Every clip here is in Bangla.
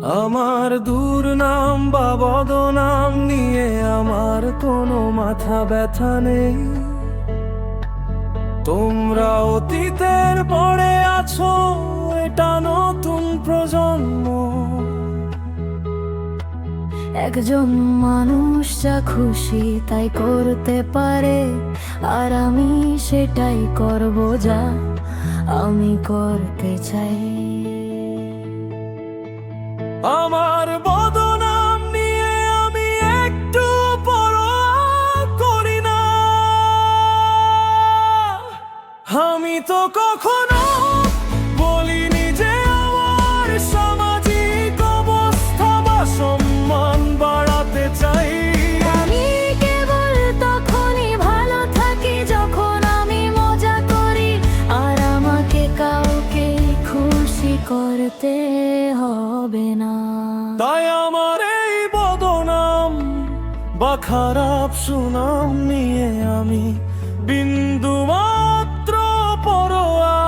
আমার দুর্নাম বা বদনাম নিয়ে আমার কোনো মাথা ব্যথা নেই। তোমরা অতীতের পড়ে আছো, এটা নতুন প্রজন্ম। একজন মানুষ যা খুশি তাই করতে পারে, আর আমি সেটাই করব যা আমি করতে চাই। আমার বদনাম নিয়ে আমি একটু পরোয়া করি না। আমি তো কখনো বলিনি যে আমার সামাজিক অবস্থা বা সম্মান বাড়াতে চাই। আমি কেবল তখনই ভালো থাকি যখন আমি মজা করি, আর আমাকে কাউকে খুশি করতে হবে না। তাই আমার এই বদনাম বা খারাপ সুনাম নিয়ে আমি বিন্দু মাত্র পরোয়া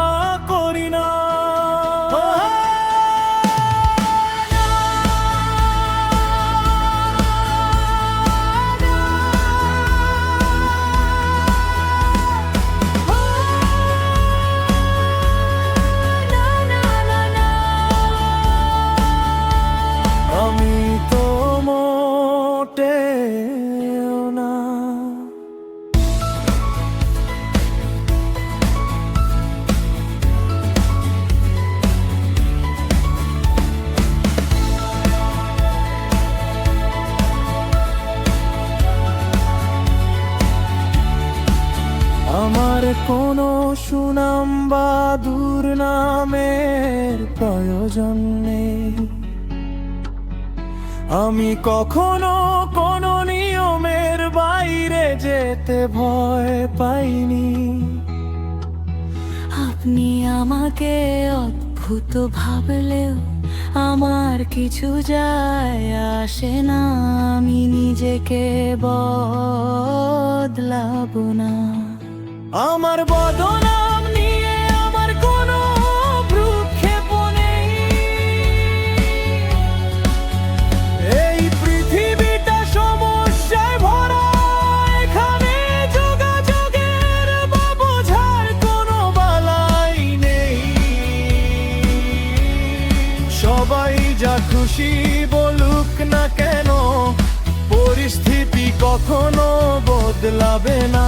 করি না। আমি তো মোটেও না। আমার কোনো সুনাম বা দুর্নামের প্রয়োজন নেই। আমি কখনো কোনো নিয়মের বাইরে যেতে ভয় পাইনি। আপনি আমাকে অদ্ভুত ভাবলেও আমার কিছু যায় আসে না। আমি নিজেকে বদলাবো না। আমার বদনাম নিয়ে আমার কোনো ভ্রূক্ষেপ নেই। এই পৃথিবীটা সমস্যায় ভরা, এখানে যোগাযোগের বা বোঝার কোনো বালাই নেই। সবাই যা খুশি বলুক না কেন, পরিস্থিতি কখনো বদলাবে না।